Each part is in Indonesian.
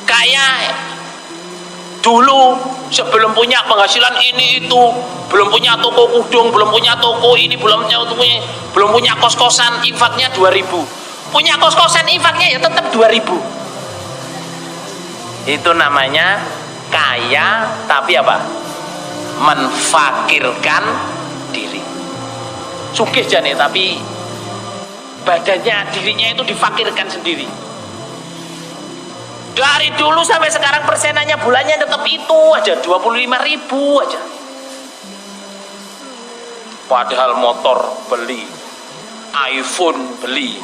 Kayak dulu sebelum punya penghasilan ini itu, belum punya toko kudung, belum punya toko ini, belum punya kos-kosan, infaknya 2000. Punya kos-kosan, infaknya ya tetap 2000. Itu namanya kaya tapi apa? Menfakirkan diri. Sugih jane tapi badannya, dirinya itu difakirkan sendiri. Dari dulu sampai sekarang persenannya bulannya tetap itu aja, 25.000 aja. Padahal motor beli, iPhone beli,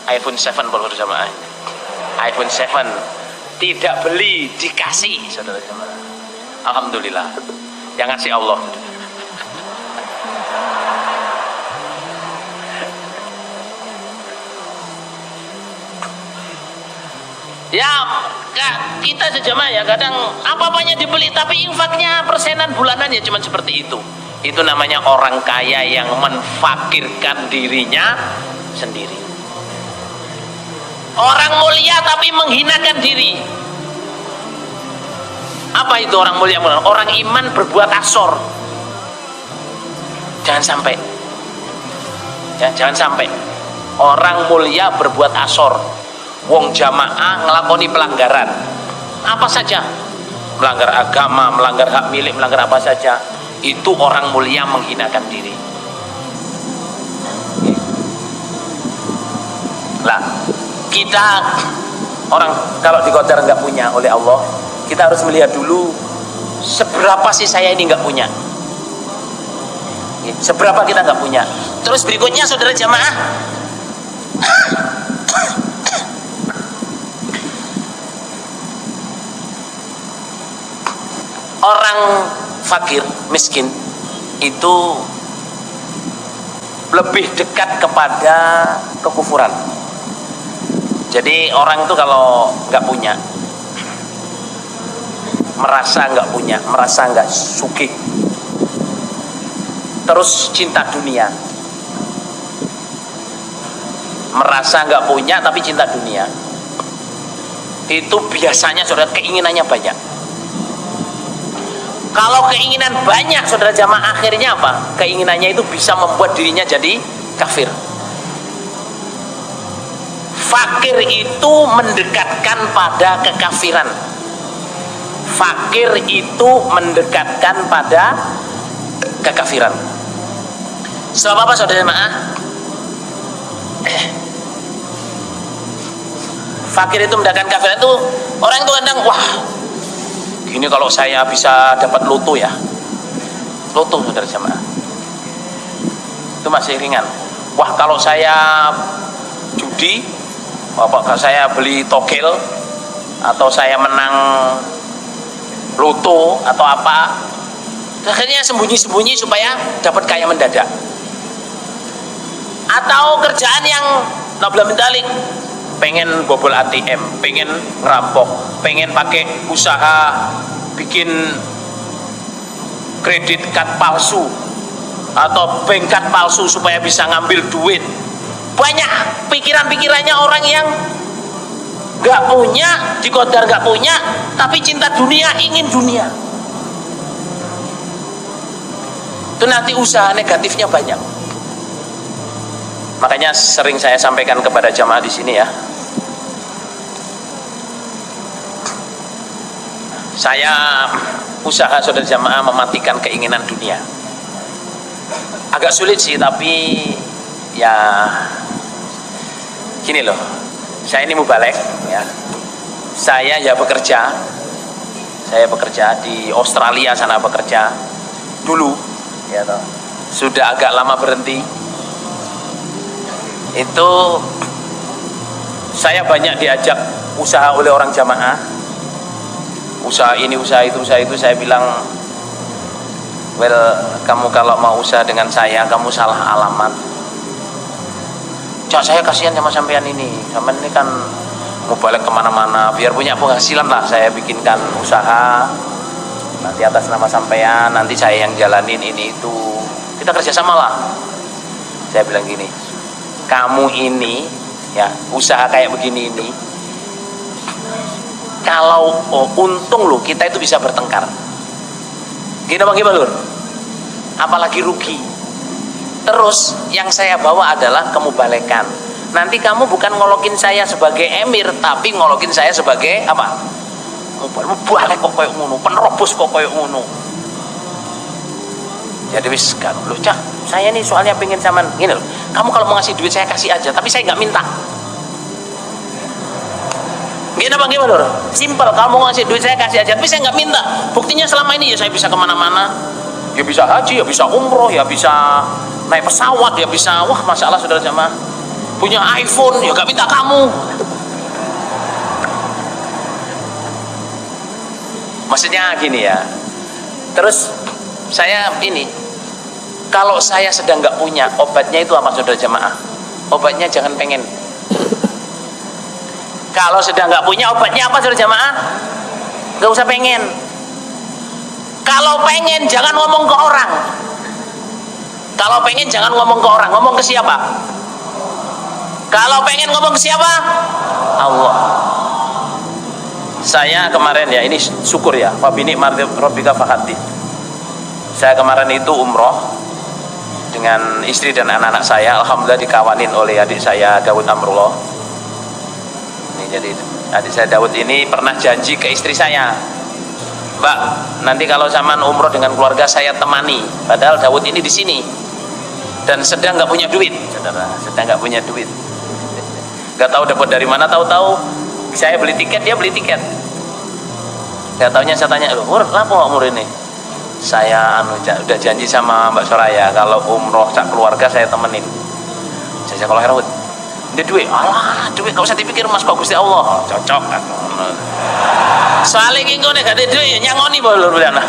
iPhone 7 baru jamaah. iPhone 7 tidak beli, dikasih saudara jamaah. Alhamdulillah, yang ngasih Allah. Ya kita sejamaah ya kadang apa-apanya dibeli tapi infaknya persenan bulanan ya cuman seperti itu. Itu namanya orang kaya yang menfakirkan dirinya sendiri. Orang mulia tapi menghinakan diri. Apa itu orang mulia? Orang iman berbuat asor. Jangan sampai ya, jangan sampai orang mulia berbuat asor. Wong jamaah ngelakoni pelanggaran apa saja, melanggar agama, melanggar hak milik, melanggar apa saja, itu orang mulia menghinakan diri. Lah kita orang kalau di Qatar nggak punya oleh Allah, kita harus melihat dulu seberapa sih saya ini nggak punya? Seberapa kita nggak punya? Terus berikutnya saudara jamaah, orang fakir, miskin itu lebih dekat kepada kekufuran. Jadi orang itu kalau nggak punya, merasa nggak punya, merasa nggak sugih, terus cinta dunia, merasa nggak punya tapi cinta dunia, itu biasanya saudara keinginannya banyak. Kalau keinginan banyak saudara jamaah, akhirnya apa? Keinginannya itu bisa membuat dirinya jadi kafir. Fakir itu mendekatkan pada kekafiran. Fakir itu mendekatkan pada kekafiran. Sebab apa saudara jemaah? Fakir itu mendekatkan kekafiran itu, orang itu kadang, wah, gini kalau saya bisa dapat loto ya. Loto saudara jemaah. Itu masih ringan. Wah, kalau saya judi, apakah saya beli togel atau saya menang loto atau apa, akhirnya sembunyi-sembunyi supaya dapat kaya mendadak. Atau kerjaan yang nabla mendalik, pengen bobol ATM, pengen ngerampok, pengen pakai usaha bikin kredit card palsu atau bank card palsu supaya bisa ngambil duit. Banyak pikiran-pikirannya orang yang gak punya, dikodar gak punya, tapi cinta dunia, ingin dunia. Itu nanti usaha negatifnya banyak. Makanya sering saya sampaikan kepada jamaah di sini ya. Saya usaha saudara jamaah mematikan keinginan dunia. Agak sulit sih, tapi ya gini loh, saya ini mubalek ya. Saya ya bekerja. Saya bekerja di Australia sana, bekerja dulu ya toh. Sudah agak lama berhenti. Itu saya banyak diajak usaha oleh orang jamaah. Usaha ini, usaha itu, saya bilang, well, kamu kalau mau usaha dengan saya, kamu salah alamat. Cak, saya kasihan sama sampean ini. Sampean ini kan mau balik kemana-mana, biar punya penghasilan lah. Saya bikinkan usaha, nanti atas nama sampean, nanti saya yang jalanin ini itu. Kita kerjasama lah. Saya bilang gini, kamu ini ya usaha kayak begini ini, kalau untung loh kita itu bisa bertengkar. Gini bang gimana lur? Apalagi rugi. Terus yang saya bawa adalah kemubalekan. Nanti kamu bukan ngolokin saya sebagai emir, tapi ngolokin saya sebagai apa? Mubalek kok koyok ngono, penerobos kok koyok ngono. Jadi wis kan, loh Cak, saya nih soalnya pengen zaman gini loh. Kamu kalau mau ngasih duit saya kasih aja, tapi saya nggak minta. Gini bang gimana loh? Simpel, kalau mau ngasih duit saya kasih aja, tapi saya nggak minta. Buktinya selama ini ya saya bisa kemana-mana. Ya bisa haji, ya bisa umroh, ya bisa naik pesawat, ya bisa, wah masalah saudara jamaah. Punya iPhone, ya nggak minta kamu. Maksudnya gini ya. Terus saya ini, kalau saya sedang nggak punya, obatnya itu apa saudara jamaah? Obatnya jangan pengen. Kalau sedang nggak punya, obatnya apa saudara jamaah? Nggak usah pengen. Kalau pengen jangan ngomong ke orang. Kalau pengen jangan ngomong ke orang. Ngomong ke siapa? Kalau pengen ngomong ke siapa? Allah. Saya kemarin ya, ini syukur ya, Fabini Rabbika Fahati. Saya kemarin itu umroh dengan istri dan anak-anak saya. Alhamdulillah dikawanin oleh adik saya Daud Amrullah. Ini jadi adik saya Daud ini pernah janji ke istri saya, Mbak, nanti kalau zaman umroh dengan keluarga saya temani. Padahal Daud ini di sini dan sedang nggak punya duit, saudara, sedang nggak punya duit. Nggak tahu dapat dari mana, tahu-tahu saya beli tiket, dia beli tiket. Gak taunya saya tanya, loh Mur, apa umur ini? Saya udah janji sama Mbak Soraya kalau umroh sak keluarga saya temenin. Saya kalau herawat dia duit, alah duit gak usah dipikir mas, kok Gusti Allah cocok kan. Soalnya engko nek gak duit nyangoni bae lho ana.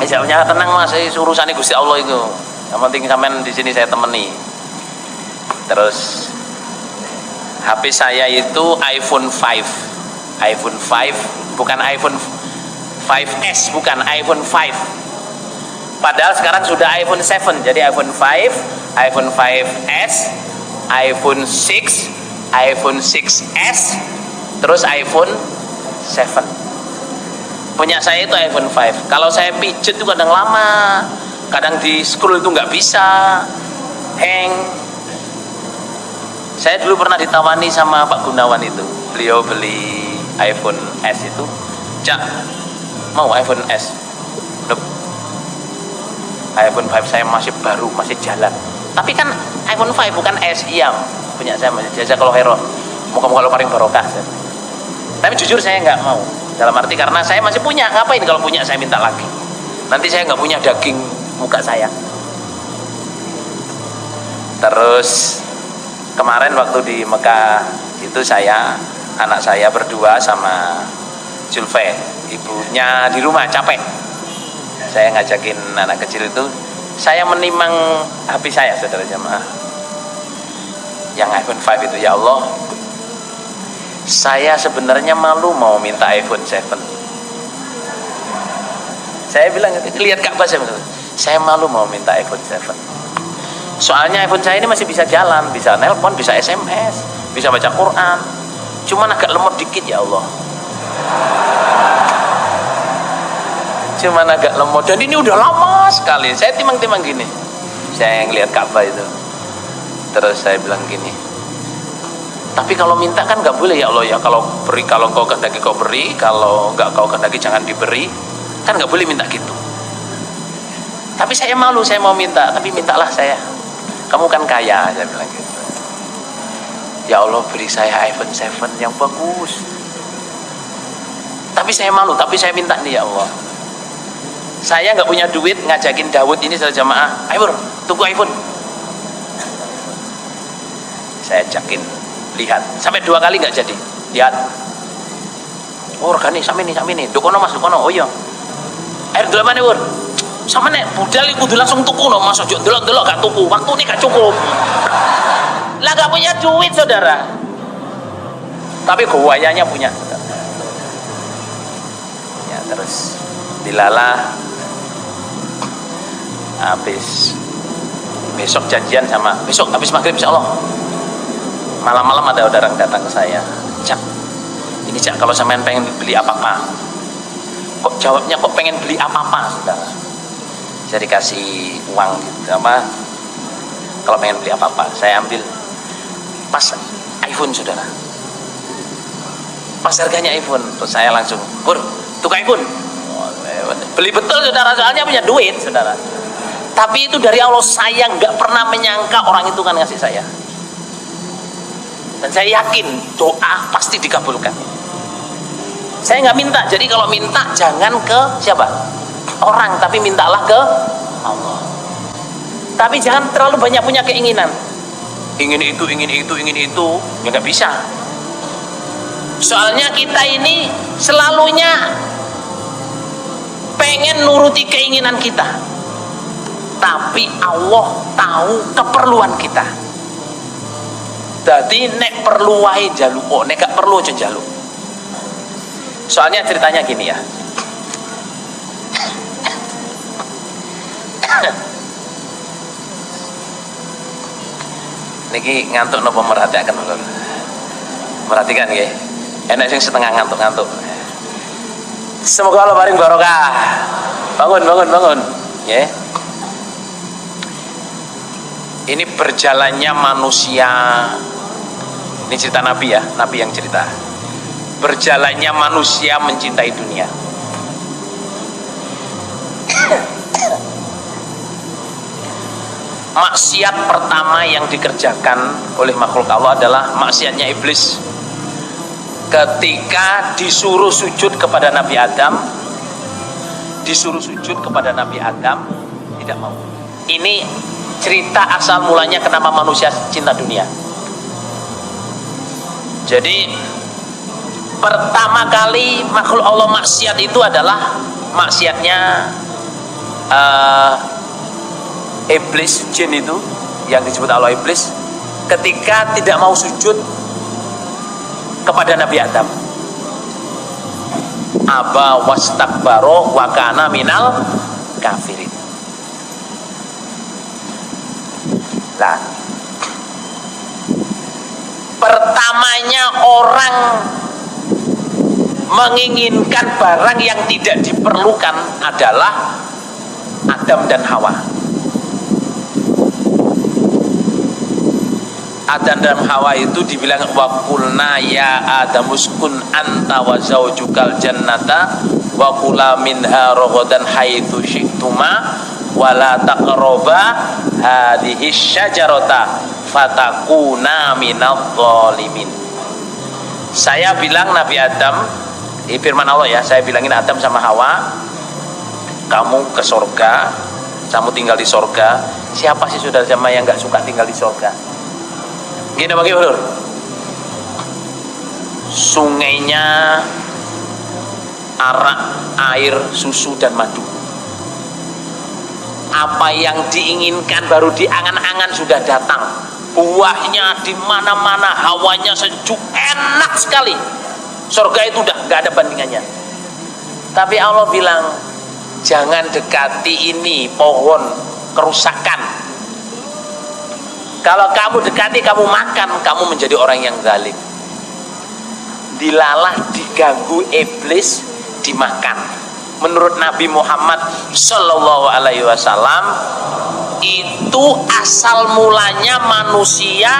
Jawabnya tenang mas, urusane Gusti Allah itu. Yang penting sampean di sini saya temeni. Terus HP saya itu iPhone 5. iPhone 5 bukan iPhone 5S, bukan iPhone 5. Padahal sekarang sudah iPhone 7. Jadi iPhone 5, iPhone 5S, iPhone 6, iPhone 6S, terus iPhone 7. Punya saya itu iPhone 5. Kalau saya pijet itu kadang lama, kadang di scroll itu nggak bisa, hang. Saya dulu pernah ditawani sama Pak Gunawan itu, beliau beli iPhone S itu, Cak, mau iPhone S? Nope. iPhone 5 saya masih baru, masih jalan. Tapi kan iPhone 5 bukan S, iya punya saya masih jasa kalau hero. Muka-muka lo paling barokah. Tapi jujur saya nggak mau. Dalam arti karena saya masih punya, ngapain kalau punya saya minta lagi? Nanti saya nggak punya daging muka saya. Terus kemarin waktu di Mekah itu saya, anak saya berdua sama Julfe, ibunya di rumah capek. Saya ngajakin anak kecil itu, saya menimang HP saya, saudara jamaah, yang iPhone 5 itu. Ya Allah, saya sebenarnya malu mau minta iPhone 7. Saya bilang, lihat Ka'bah, saya malu mau minta iPhone 7. Soalnya iPhone saya ini masih bisa jalan, bisa nelpon, bisa SMS, bisa baca Quran. Cuman agak lemot dikit ya Allah. Cuman agak lemot, dan ini udah lama sekali. Saya timang-timang gini, saya ngeliat Ka'bah itu. Terus saya bilang gini, tapi kalau minta kan nggak boleh ya Allah ya. Kalau beri, kalau kau kehendaki kau beri, kalau nggak kau kehendaki jangan diberi. Kan nggak boleh minta gitu. Tapi saya malu, saya mau minta, tapi mintalah saya. Kamu kan kaya, saya bilang gitu. Ya Allah, beri saya iPhone 7 yang bagus. Tapi saya malu, tapi saya minta nih ya Allah. Saya nggak punya duit ngajakin Dawud ini saudara jamaah, ayo bro, tunggu iPhone. Saya ajakin, lihat, sampai 2 kali nggak jadi. Lihat, oh regane sampe nih, dukono mas, dukono, oh iya. Air dulu mana bro? Sama nek budal kudu langsung tuku no, mas ojo delok-delok gak tuku, waktu ini gak cukup. Lah gak punya duit saudara, tapi gawayanya punya. Ya terus dilalah. Habis besok janjian sama, besok habis maghrib insyaallah malam-malam ada orang datang ke saya, Cak, ini Cak kalau sampean pengen beli apa-apa. Kok jawabnya kok pengen beli apa-apa saudara? Saya dikasih uang gitu, apa kalau pengen beli apa-apa saya ambil. Pas iPhone saudara, pas harganya iPhone, terus saya langsung Pur, tukang iPhone. Beli betul saudara, soalnya punya duit saudara. Tapi itu dari Allah, saya nggak pernah menyangka orang itu kan ngasih saya. Dan saya yakin doa pasti dikabulkan. Saya nggak minta, jadi kalau minta jangan ke siapa? Orang, tapi mintalah ke Allah. Tapi jangan terlalu banyak punya keinginan. Ingin itu, ya nggak bisa. Soalnya kita ini selalunya pengen nuruti keinginan kita. Tapi Allah tahu keperluan kita. Jadi nek perlu wae jaluk, oh nek gak perlu aja jaluk. Soalnya ceritanya gini ya. Niki ngantuk nopo merhatikan lho. Perhatikan nggih. Enak sing setengah ngantuk-ngantuk. Semoga Allah paring barokah. Bangun. Nggih. Ini berjalannya manusia. Ini cerita Nabi ya, Nabi yang cerita. Berjalannya manusia mencintai dunia. Maksiat pertama yang dikerjakan oleh makhluk Allah adalah maksiatnya iblis. ketika disuruh sujud kepada Nabi Adam, tidak mau. Ini cerita asal mulanya kenapa manusia cinta dunia. Jadi pertama kali makhluk Allah maksiat itu adalah maksiatnya iblis, jin itu yang disebut Allah iblis, ketika tidak mau sujud kepada Nabi Adam. Aba wastakbaro wa kana minal kafirin. Nah, pertamanya orang menginginkan barang yang tidak diperlukan adalah Adam dan Hawa. Adam dan Hawa itu dibilang wa qulna ya adamuskun anta wa zaujukal jannata wa kula minha ragadan haitsu syi'tuma wa la taqraba hadhihi syajarata fatakuna minadh dhalimin. Saya bilang Nabi Adam, firman Allah ya, saya bilangin Adam sama Hawa, kamu ke surga, kamu tinggal di surga. Siapa sih saudara jamaah yang nggak suka tinggal di surga? Gini bagaimana? Sungainya arak, air, susu dan madu. Apa yang diinginkan baru diangan-angan sudah datang. Buahnya di mana-mana, hawanya sejuk, enak sekali. Surga itu udah nggak ada bandingannya. Tapi Allah bilang, jangan dekati ini pohon kerusakan. Kalau kamu dekati, kamu makan, kamu menjadi orang yang zalim. Dilalah, diganggu iblis, dimakan. Menurut Nabi Muhammad Sallallahu Alaihi Wasallam, itu asal mulanya manusia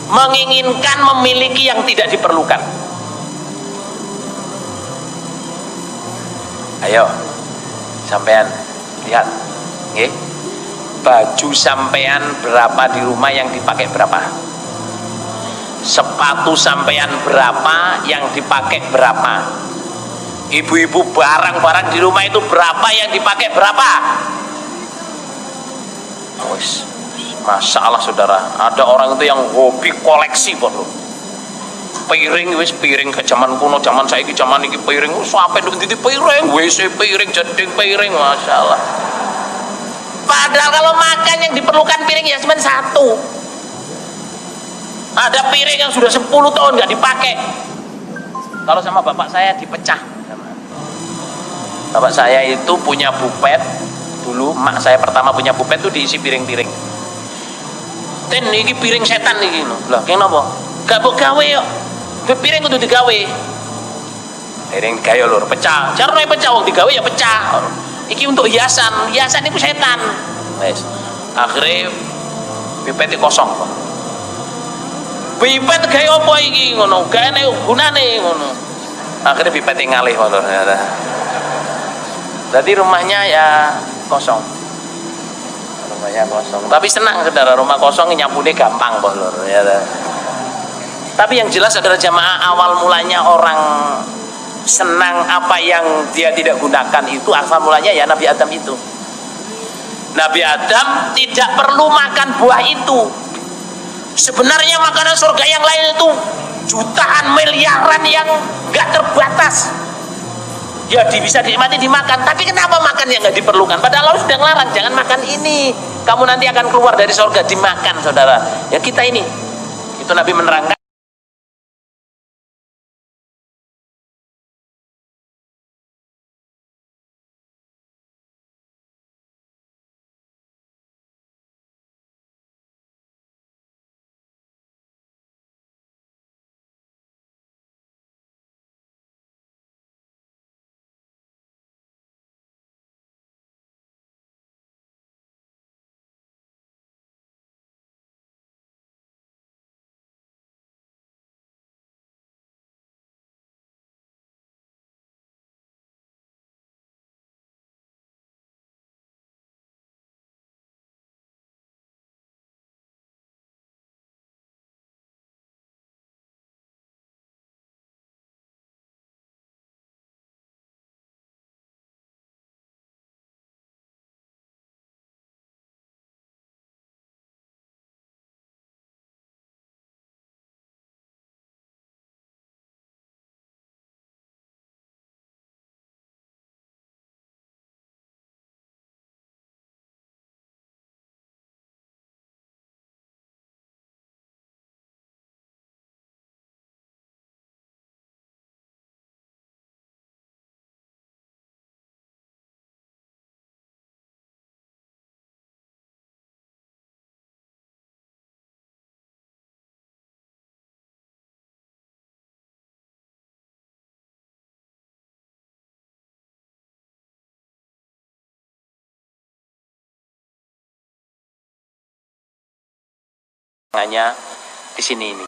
menginginkan memiliki yang tidak diperlukan. Ayo, sampean lihat, nggih. Baju sampean berapa di rumah yang dipakai berapa? Sepatu sampean berapa yang dipakai berapa? Ibu-ibu barang-barang di rumah itu berapa yang dipakai berapa? Wis, masalah saudara. Ada orang itu yang hobi koleksi bodoh. Piring wis piring ke zaman kuno, zaman saiki, zaman iki piring wis sampe nduk ndi piring, WC piring, jeding piring, masalah. Padahal kalau makan yang diperlukan piring ya cuma satu. Ada piring yang sudah 10 tahun nggak dipakai. Kalau sama bapak saya dipecah. Bapak saya itu punya bupet. Dulu mak saya pertama punya bupet itu diisi piring-piring. Ten ini piring setan nih gitu. Lah kenapa? Gak mau gawe yuk. Piring itu digawe. Piring digawe lur, pecah. Caranya pecah, wong digawe ya pecah. Iki untuk hiasan, hiasan itu setan. Wes. Akhirnya pipet kosong, Pak. Pipet gawe apa iki ngono? Gawe gunane ngono. Akhirnya pipet ngalih motor. Jadi rumahnya ya kosong. Rumahnya kosong. Tapi senang saudara, rumah kosong nyambune gampang, Pak lur, ya. Tapi yang jelas adalah jamaah, awal mulanya orang senang apa yang dia tidak gunakan itu asal mulanya ya Nabi Adam itu. Nabi Adam tidak perlu makan buah itu. Sebenarnya makanan surga yang lain itu jutaan miliaran yang gak terbatas. Ya bisa dinikmati dimakan. Tapi kenapa makan yang gak diperlukan? Padahal Allah sudah ngelarang, jangan makan ini. Kamu nanti akan keluar dari surga, dimakan saudara. Ya kita ini. Itu Nabi menerangkan. hanya di sini ini.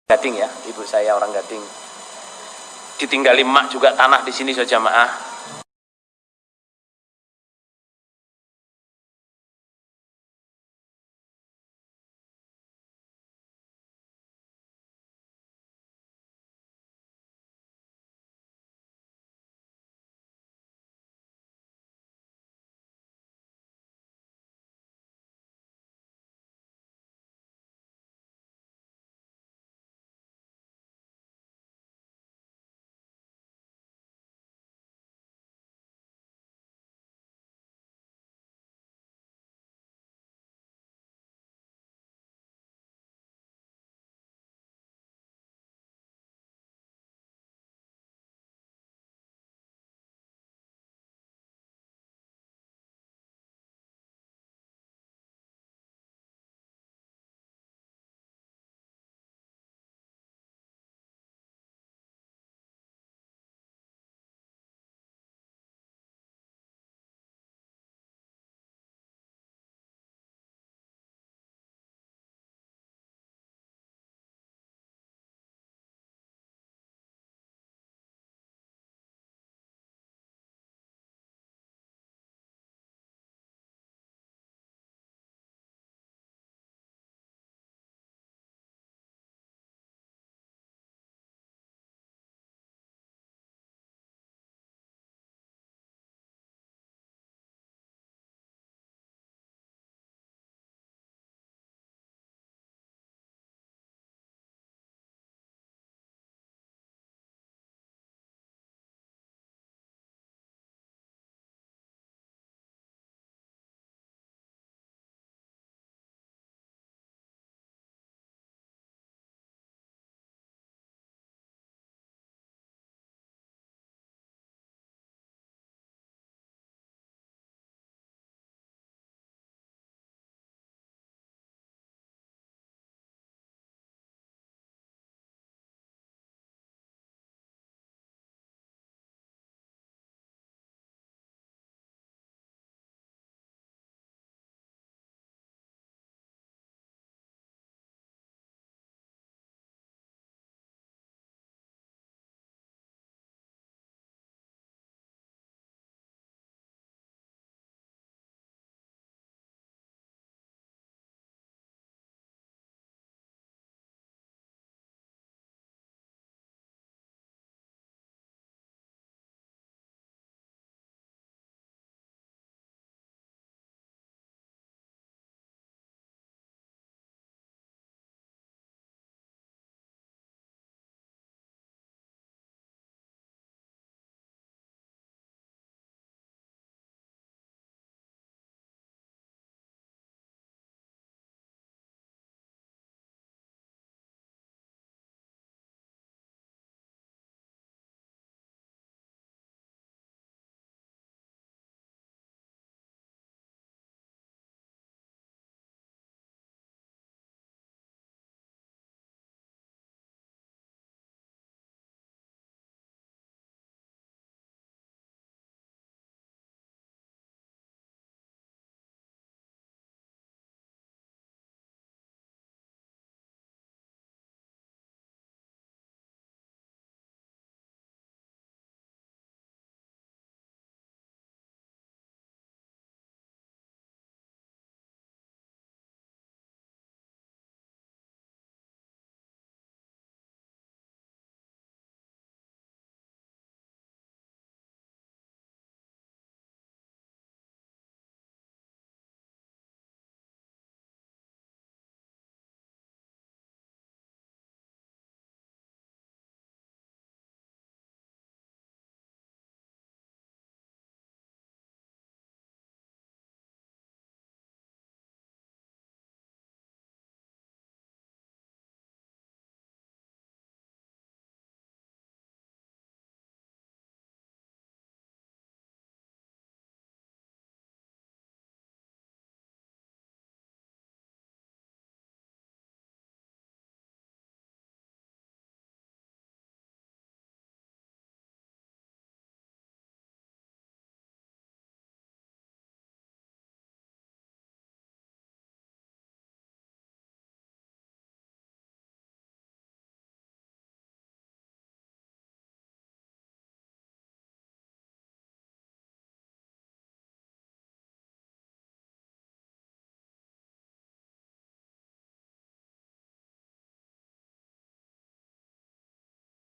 Gading ya, ibu saya orang Gading. Ditinggali mak juga tanah di sini so jamaah.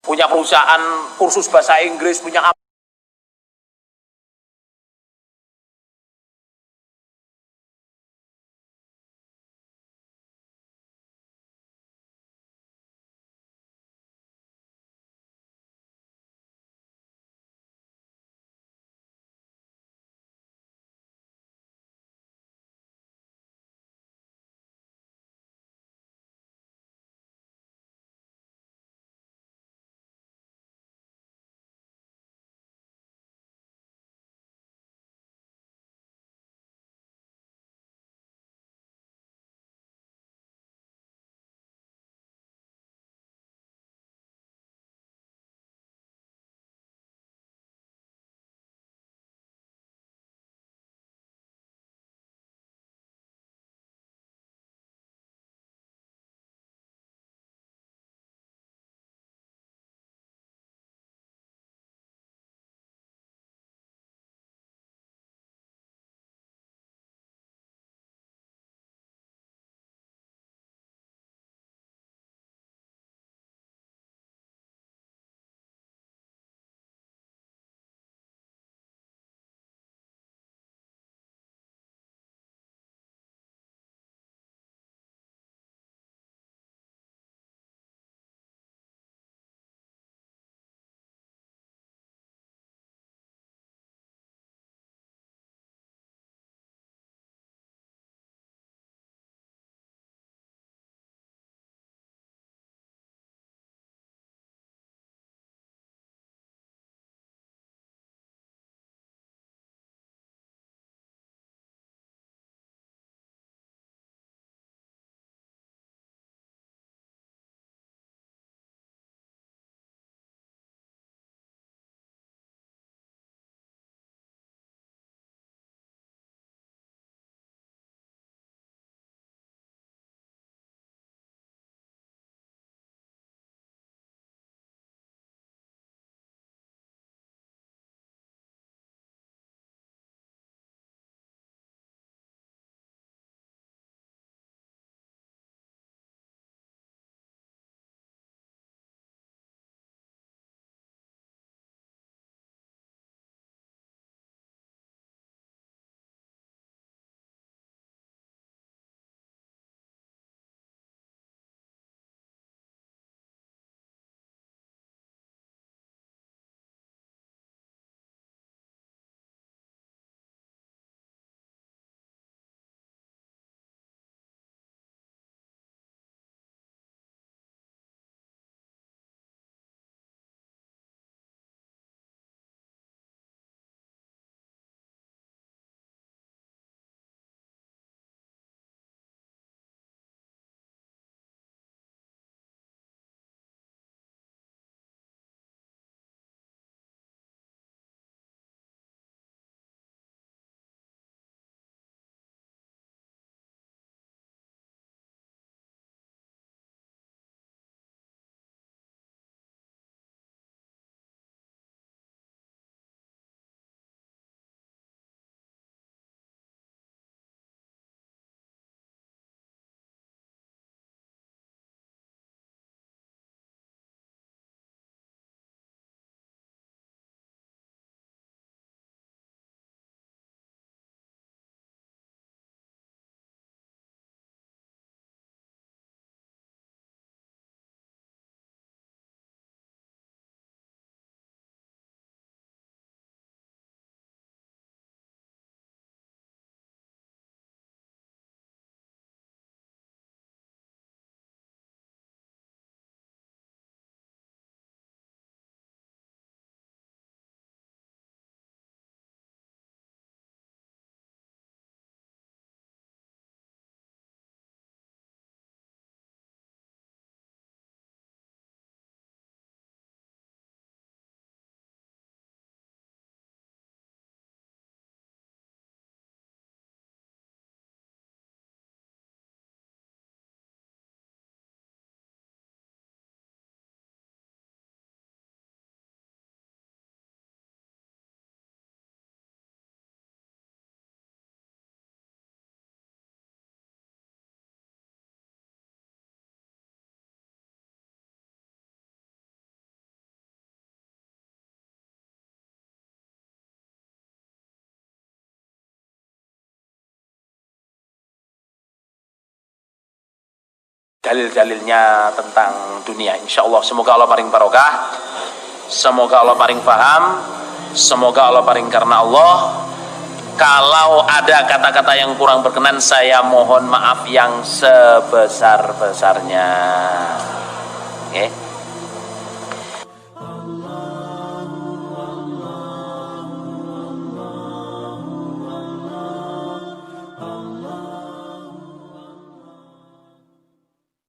punya perusahaan kursus bahasa Inggris, punya dalil-dalilnya tentang dunia. Insyaallah semoga Allah paring barokah, semoga Allah paring paham, semoga Allah paring karena Allah. Kalau ada kata-kata yang kurang berkenan, saya mohon maaf yang sebesar-besarnya. Oke.